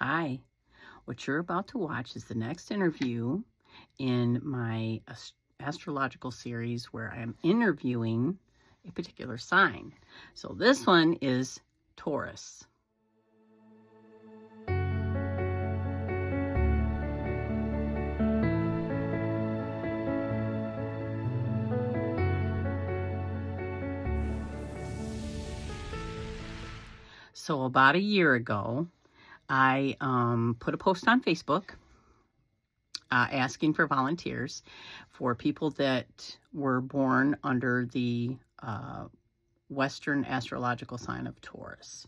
Hi. What you're about to watch is the next interview in my astrological series where I'm interviewing a particular sign. So this one is Taurus. So about a year ago, I put a post on Facebook asking for volunteers for people that were born under the Western astrological sign of Taurus.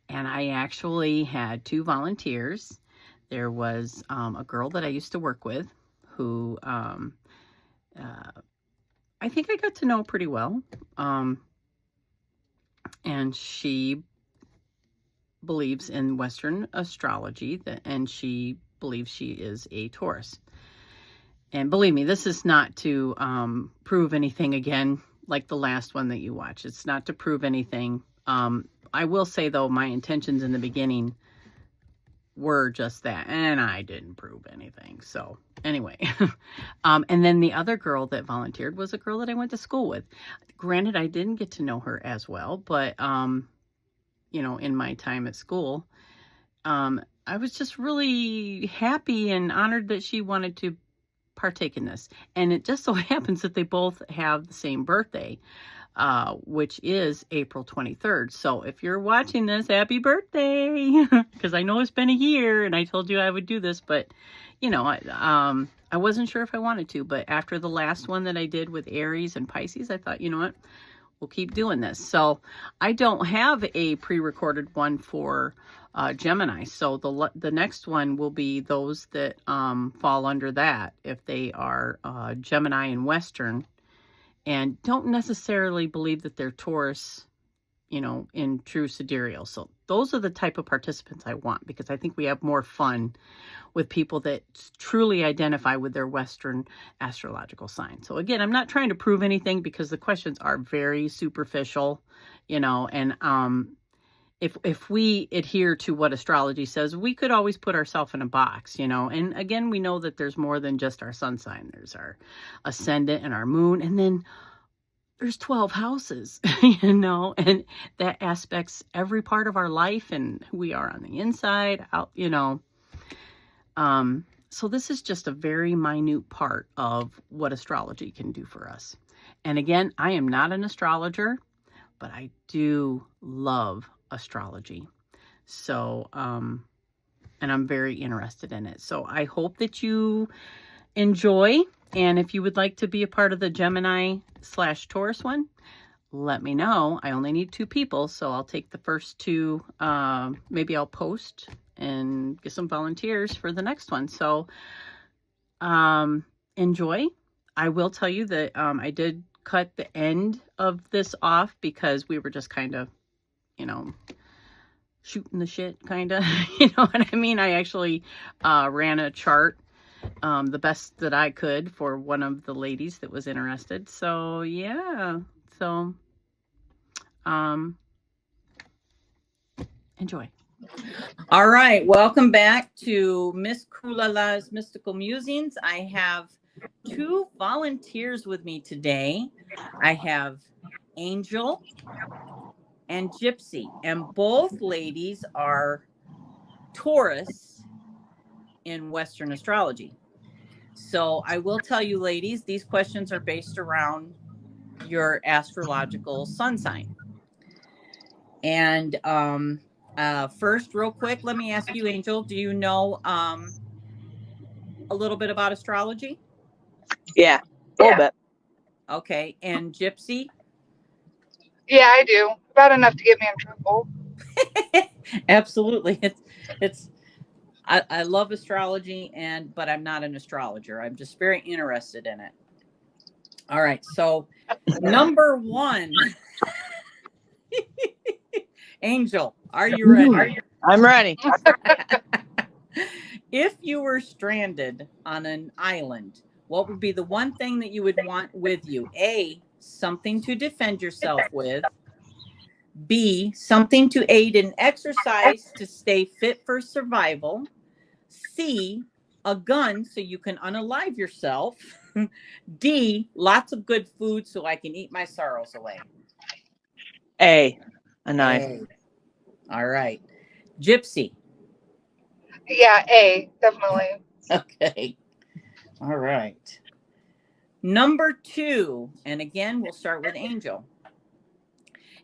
And I actually had 2 volunteers. There was a girl that I used to work with who I think I got to know pretty well. And she believes in Western astrology, and she believes she is a Taurus. And believe me, this is not to prove anything again, like the last one that you watch. It's not to prove anything. I will say, though, my intentions in the beginning were just that, and I didn't prove anything. So anyway, and then the other girl that volunteered was a girl that I went to school with. Granted, I didn't get to know her as well, but in my time at school, I was just really happy and honored that she wanted to partake in this. And it just so happens that they both have the same birthday, which is April 23rd. So if you're watching this, happy birthday, because I know it's been a year and I told you I would do this, but I wasn't sure if I wanted to, but after the last one that I did with Aries and Pisces, I thought, you know what, we'll keep doing this. So I don't have a pre-recorded one for Gemini. So the next one will be those that fall under that, if they are Gemini and Western and don't necessarily believe that they're Taurus, in true sidereal. So those are the type of participants I want, because I think we have more fun with people that truly identify with their Western astrological sign. So again, I'm not trying to prove anything because the questions are very superficial, and if we adhere to what astrology says, we could always put ourselves in a box, and again, we know that there's more than just our sun sign. There's our ascendant and our moon, and then there's 12 houses, and that aspects every part of our life and who we are on the inside out, so this is just a very minute part of what astrology can do for us. And again, I am not an astrologer, but I do love astrology. So, and I'm very interested in it. So I hope that you enjoy. And if you would like to be a part of the Gemini/Taurus one, let me know. I only need 2 people, so I'll take the first 2. Maybe I'll post and get some volunteers for the next one. So enjoy. I will tell you that I did cut the end of this off because we were just kind of, shooting the shit, kind of, you know what I mean? I actually ran a chart, the best that I could, for one of the ladies that was interested. So yeah, so enjoy. All right, welcome back to Misscoolala's Mystical Musings. I have 2 volunteers with me today. I have Angel and Gypsy, and both ladies are Taurus in Western astrology. So I will tell you, ladies, these questions are based around your astrological sun sign. And first, real quick, let me ask you, Angel, do you know a little bit about astrology? Yeah, a little bit. Okay, and Gypsy? Yeah, I do. About enough to get me in trouble. Absolutely. I love astrology, but I'm not an astrologer. I'm just very interested in it. All right, so number 1. Angel, are you ready? I'm ready. If you were stranded on an island, what would be the one thing that you would want with you? A, something to defend yourself with. B, something to aid in exercise to stay fit for survival. C, a gun so you can unalive yourself. D, lots of good food so I can eat my sorrows away. A knife. A. All right. Gypsy. Yeah, A, definitely. Okay. All right. Number 2, and again, we'll start with Angel.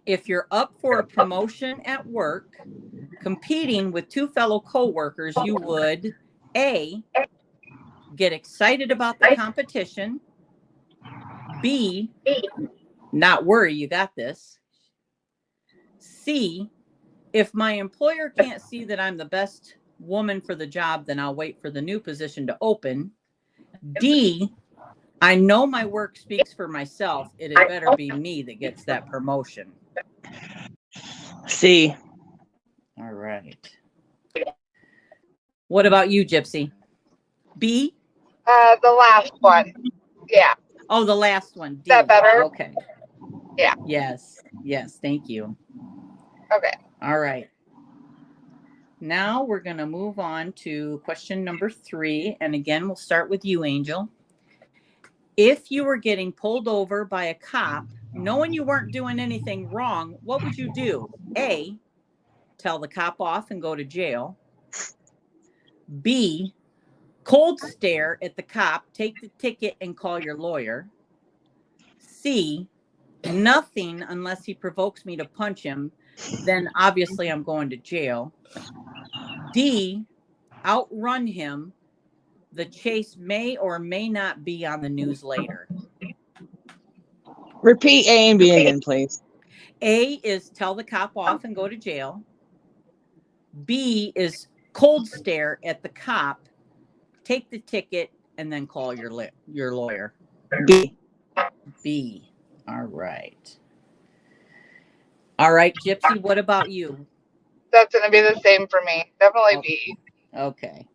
If you're up for a promotion at work, competing with 2 fellow coworkers, you would A, get excited about the competition. B, not worry, you got this. C, if my employer can't see that I'm the best woman for the job, then I'll wait for the new position to open. D, I know my work speaks for myself. It had better be me that gets that promotion. C. All right. What about you, Gypsy? B? The last one. Yeah. Oh, the last one. D. Is that better? Okay. Yeah. Yes. Yes. Thank you. Okay. All right. Now we're going to move on to question number 3. And again, we'll start with you, Angel. If you were getting pulled over by a cop, knowing you weren't doing anything wrong, what would you do? A, tell the cop off and go to jail. B, cold stare at the cop, take the ticket and call your lawyer. C, nothing unless he provokes me to punch him, then obviously I'm going to jail. D, outrun him. The chase may or may not be on the news later. Repeat A and B again, please. A is tell the cop off and go to jail. B is cold stare at the cop, take the ticket, and then call your lawyer. B. B. All right. All right, Gypsy, what about you? That's going to be the same for me. Definitely B. Okay.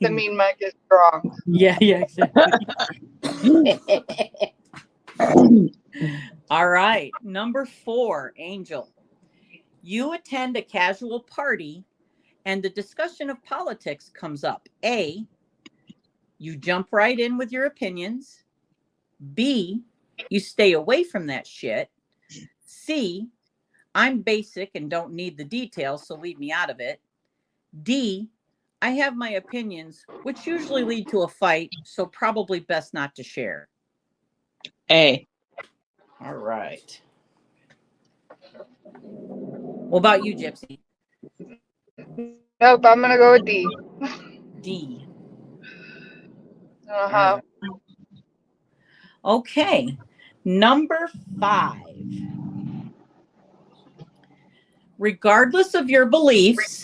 The mean mug is strong. Yeah, exactly. All right. Number 4, Angel. You attend a casual party and the discussion of politics comes up. A, you jump right in with your opinions. B, you stay away from that shit. C, I'm basic and don't need the details, so leave me out of it. D, I have my opinions, which usually lead to a fight, so probably best not to share. A. All right. What about you, Gypsy? Nope, I'm going to go with D. D. Uh-huh. Okay. Number 5. Regardless of your beliefs,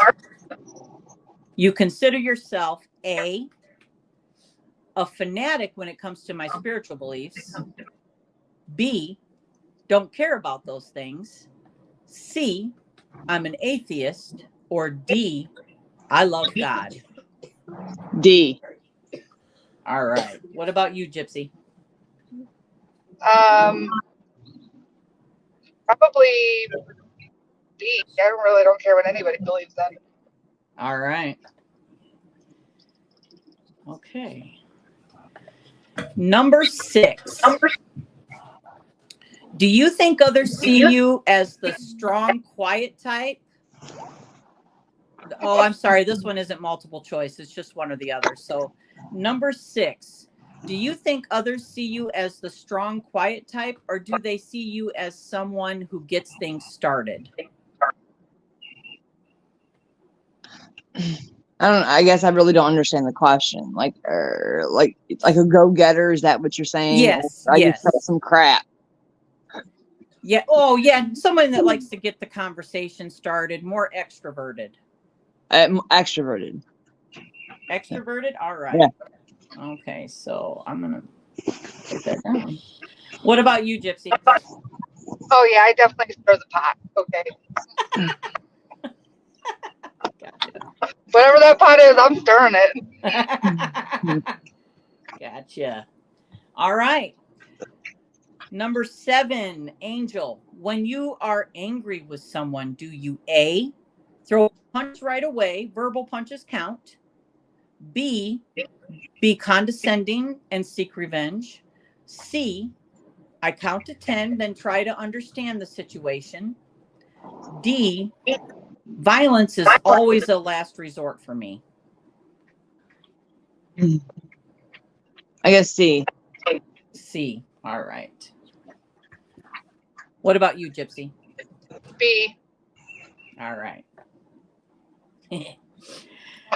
you consider yourself A, fanatic when it comes to my spiritual beliefs. B, don't care about those things. C, I'm an atheist. Or D, I love God. D. All right. What about you, Gypsy? Probably B. I really don't care what anybody believes in. All right. Okay. Number 6. Do you think others see you as the strong, quiet type? Oh, I'm sorry. This one isn't multiple choice. It's just one or the other. So number 6, do you think others see you as the strong, quiet type, or do they see you as someone who gets things started? I guess I really don't understand the question. Like a go-getter, is that what you're saying? Yes. Or I Yes. just cut some crap. Yeah. Oh, yeah. Someone that likes to get the conversation started, more extroverted. Extroverted. Extroverted? All right. Yeah. Okay, so I'm going to put that down. What about you, Gypsy? Oh, yeah, I definitely stir the pot. Okay. Gotcha. Whatever that pot is, I'm stirring it. Gotcha. All right. Number 7, Angel. When you are angry with someone, do you A, throw a punch right away, verbal punches count, B, be condescending and seek revenge, C, I count to 10, then try to understand the situation, D, violence is always a last resort for me? I guess C. C. All right. What about you, Gypsy? B. All right.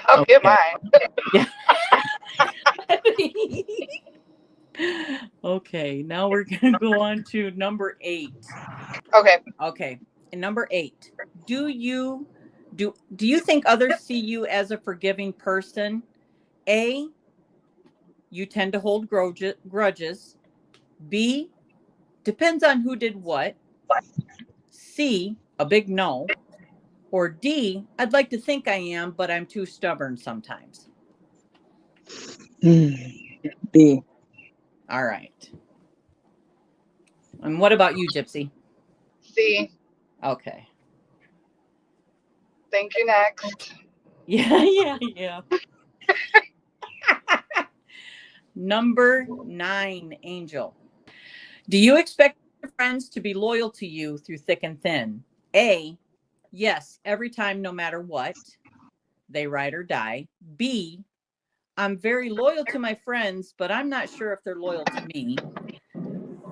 I'll get mine. Yeah. Okay, now we're going to go on to number 8. Okay. Okay. And number 8. Do you think others see you as a forgiving person? A, you tend to hold grudges. B, depends on who did what. C, a big no. Or D, I'd like to think I am, but I'm too stubborn sometimes. B. All right. And what about you, Gypsy? C. Okay. Thank you. Next. Yeah. Number 9, Angel. Do you expect your friends to be loyal to you through thick and thin? A, yes, every time, no matter what. They ride or die. B, I'm very loyal to my friends, but I'm not sure if they're loyal to me.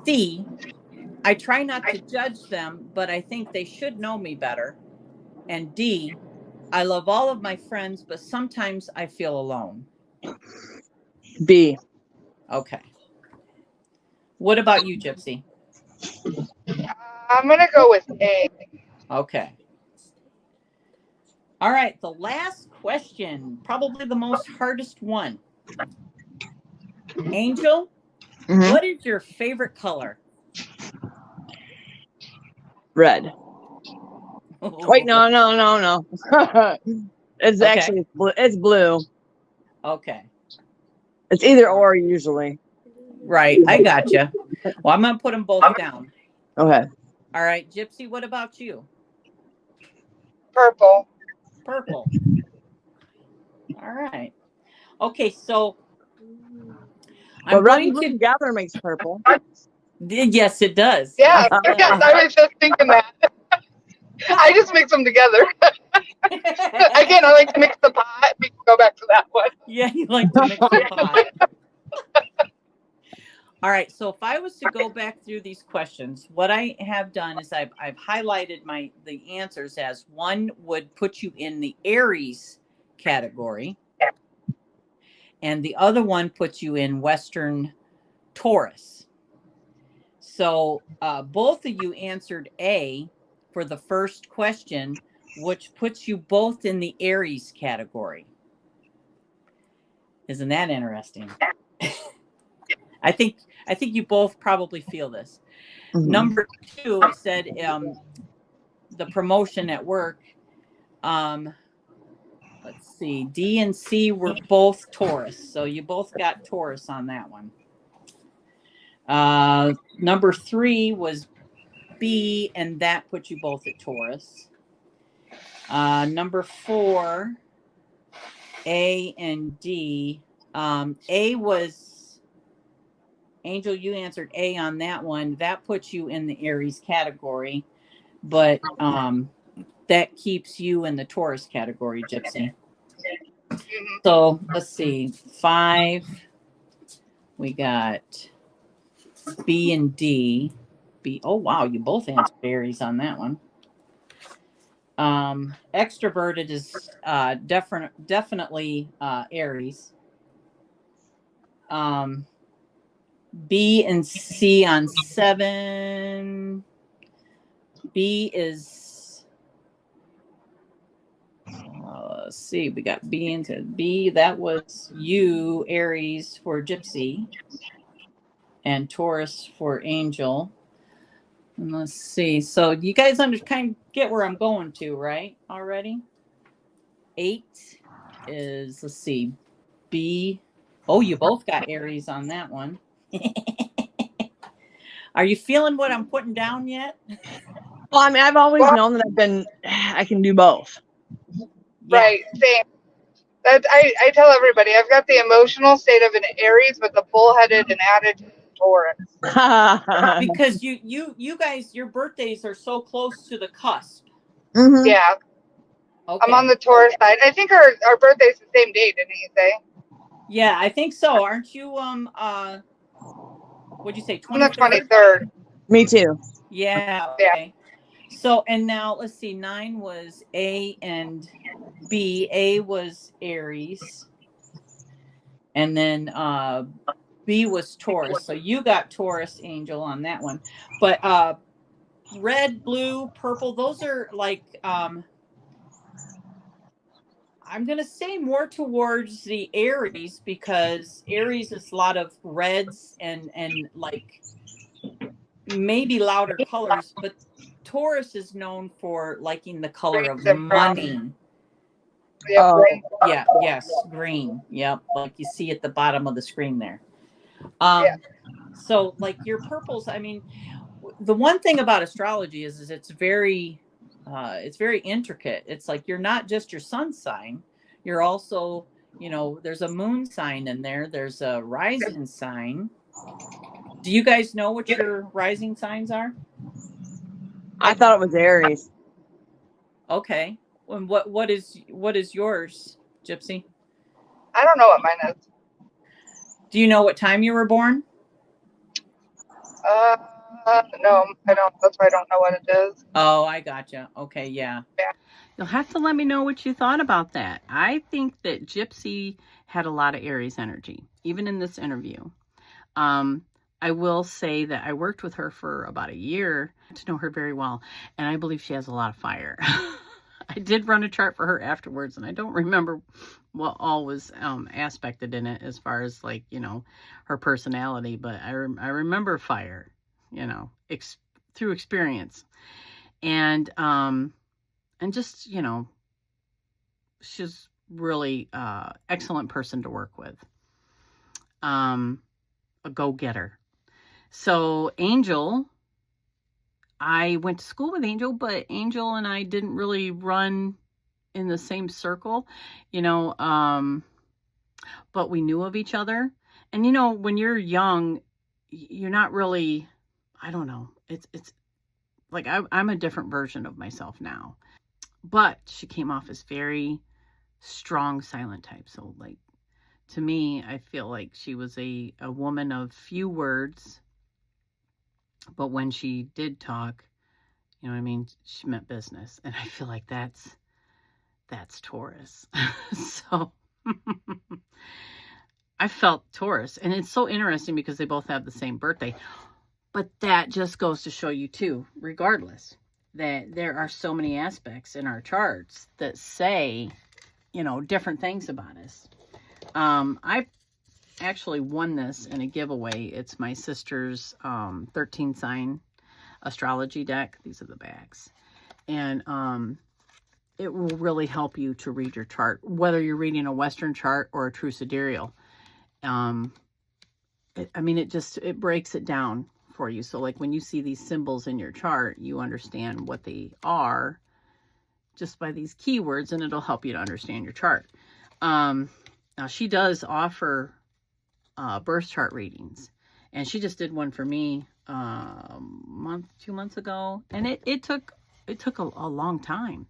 C, I try not to judge them, but I think they should know me better. And D, I love all of my friends, but sometimes I feel alone. B. Okay. What about you, Gypsy? I'm gonna go with A. Okay. All right. The last question, probably the most hardest one. Angel, what is your favorite color? Red. Wait, no. It's Okay. actually it's blue. Okay. It's either or usually. Right. I gotcha. Well, I'm going to put them both down. Okay. All right. Gypsy, what about you? Purple. Purple. All right. Okay. So I'm red and going blue to. together makes purple. Yes, it does. Yeah. Yes, it Yes, does. I was just thinking that. I just mix them together. Again, I like to mix the pot. We can go back to that one. Yeah, you like to mix the pot. All right. So if I was to go back through these questions, what I have done is I've highlighted the answers as one would put you in the Aries category, and the other one puts you in Western Taurus. So both of you answered A for the first question, which puts you both in the Aries category. Isn't that interesting? I think you both probably feel this. Mm-hmm. Number 2, it said the promotion at work. Let's see. D and C were both Taurus, so you both got Taurus on that one. Number 3 was B, and that put you both at Taurus. Number 4, A and D. A was Angel. You answered A on that one. That puts you in the Aries category, but that keeps you in the Taurus category, Gypsy. So let's see. 5. We got B and D. B. Oh wow, you both answered Aries on that one. Extroverted is definitely Aries. B and C on 7. B is let's see, we got B into B. That was you, Aries, for Gypsy, and Taurus for Angel. And let's see. So you guys kind of get where I'm going to, right? Already. 8 is, let's see, B. Oh, you both got Aries on that one. Are you feeling what I'm putting down yet? Well, I mean, I've always known that I can do both. Yeah. Right, same. I tell everybody I've got the emotional state of an Aries, but the bullheaded and attitude Taurus. Because you guys, your birthdays are so close to the cusp. Mm-hmm. Yeah, Okay. I'm on the Taurus side. I think our birthday's the same day, didn't he say? Yeah, I think so. Aren't you? What'd you say? I'm the 23rd. 23rd. Me too. Yeah. Yeah. Okay. So, and now let's see. 9 was A and B. A was Aries, and then B was Taurus. So you got Taurus, Angel, on that one. But red, blue, purple, those are like I'm going to say more towards the Aries, because Aries is a lot of reds and like maybe louder colors, but Taurus is known for liking the color of Greens and browns. money. Yeah, Oh. green. Yeah, yes, green. Yep, like you see at the bottom of the screen there. Yeah. So like your purples, I mean, the one thing about astrology is it's very intricate. It's like you're not just your sun sign, you're also, there's a moon sign in there, there's a rising sign. Do you guys know what your rising signs are? I thought it was Aries. Okay. And what is yours, Gypsy? I don't know what mine is. Do you know what time you were born? No, I don't. That's why I don't know what it is. Oh, I gotcha. Okay, yeah. You'll have to let me know what you thought about that. I think that Gypsy had a lot of Aries energy, even in this interview. I will say that I worked with her for about a year to know her very well, and I believe she has a lot of fire. I did run a chart for her afterwards, and I don't remember what all was aspected in it as far as like, her personality, but I remember fire, through experience. And just, she's really excellent person to work with. A go-getter. So Angel, I went to school with Angel, but Angel and I didn't really run in the same circle, but we knew of each other. And, when you're young, you're not really, I don't know. It's like I'm a different version of myself now. But she came off as very strong silent type. So like, to me, I feel like she was a woman of few words. But when she did talk, you know what I mean? She meant business. And I feel like that's Taurus. So I felt Taurus. And it's so interesting because they both have the same birthday. But that just goes to show you too, regardless, that there are so many aspects in our charts that say, different things about us. I actually won this in a giveaway. It's my sister's 13 sign astrology deck. These are the backs. And it will really help you to read your chart, whether you're reading a Western chart or a true sidereal. It breaks it down for you. So like when you see these symbols in your chart, you understand what they are just by these keywords, and it'll help you to understand your chart. Now she does offer birth chart readings, and she just did one for me 2 months ago, and it took a long time.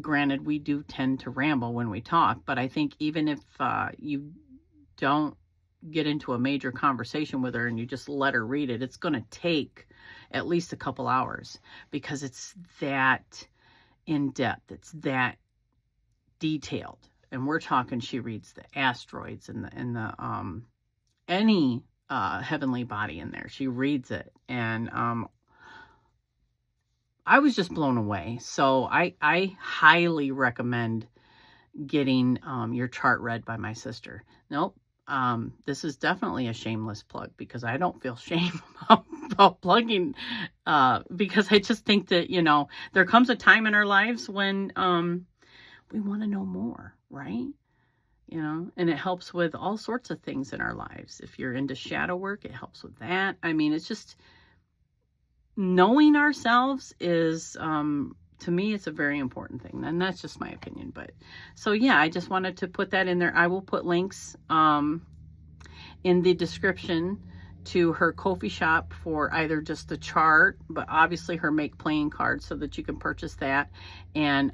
Granted, we do tend to ramble when we talk, but I think even if you don't get into a major conversation with her and you just let her read it, it's going to take at least a couple hours because it's that in depth, it's that detailed. And we're talking, she reads the asteroids and the any heavenly body in there. She reads it, and I was just blown away. So I highly recommend getting your chart read by my sister. Nope. This is definitely a shameless plug because I don't feel shame about plugging, because I just think that, there comes a time in our lives when we want to know more, right? you know, and it helps with all sorts of things in our lives. If you're into shadow work, it helps with that. I mean, it's just knowing ourselves is, to me, it's a very important thing. And that's just my opinion. But so, yeah, I just wanted to put that in there. I will put links in the description to her Ko-fi shop for either just the chart, but obviously her make playing cards, so that you can purchase that. And,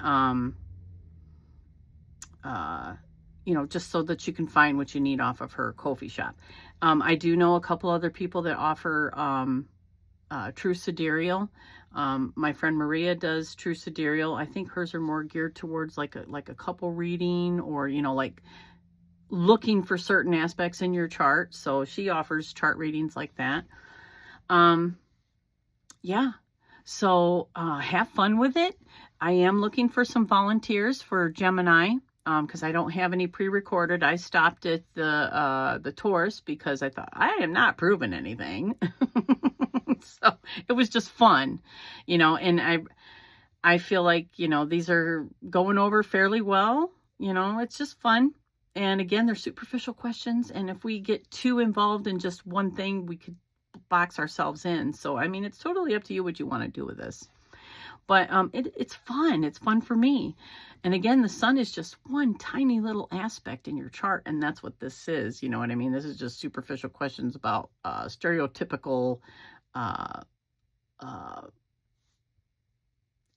you know, just so that you can find what you need off of her Ko-fi shop. I do know a couple other people that offer True Sidereal. My friend Maria does True Sidereal. I think hers are more geared towards like a couple reading, or, you know, like looking for certain aspects in your chart. So she offers chart readings like that. Yeah. So have fun with it. I am looking for some volunteers for Gemini, because I don't have any pre-recorded. I stopped at the Taurus because I thought, I am not proving anything. So it was just fun, you know, and I feel like, you know, these are going over fairly well. You know, it's just fun. And again, they're superficial questions. And if we get too involved in just one thing, we could box ourselves in. So, I mean, it's totally up to you what you want to do with this. But it's fun. It's fun for me. And again, the sun is just one tiny little aspect in your chart. And that's what this is. You know what I mean? This is just superficial questions about stereotypical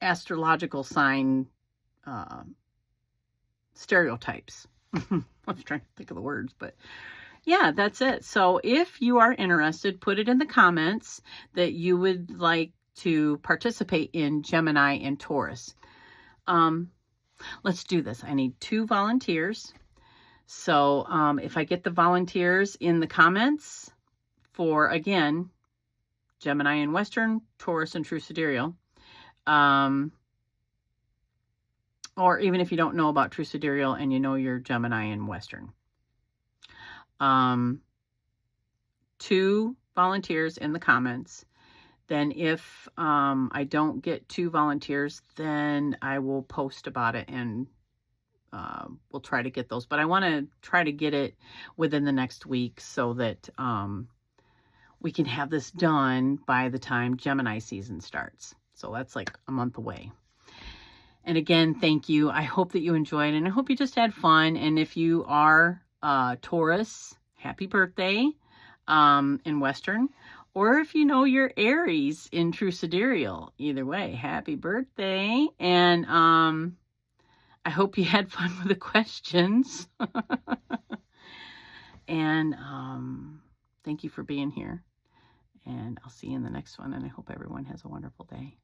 astrological sign stereotypes. I was trying to think of the words, but yeah, that's it. So if you are interested, put it in the comments that you would like to participate in Gemini and Taurus. Let's do this. I need 2 volunteers. So if I get the volunteers in the comments for, again, Gemini and Western, Taurus and True Sidereal, or even if you don't know about True Sidereal and you know you're Gemini and Western, 2 volunteers in the comments. Then if I don't get 2 volunteers, then I will post about it, and we'll try to get those. But I want to try to get it within the next week so that we can have this done by the time Gemini season starts. So that's like a month away. And again, thank you. I hope that you enjoyed, and I hope you just had fun. And if you are Taurus, happy birthday in Western. Or if you know you're Aries in True Sidereal, either way, happy birthday. And I hope you had fun with the questions. And thank you for being here. And I'll see you in the next one. And I hope everyone has a wonderful day.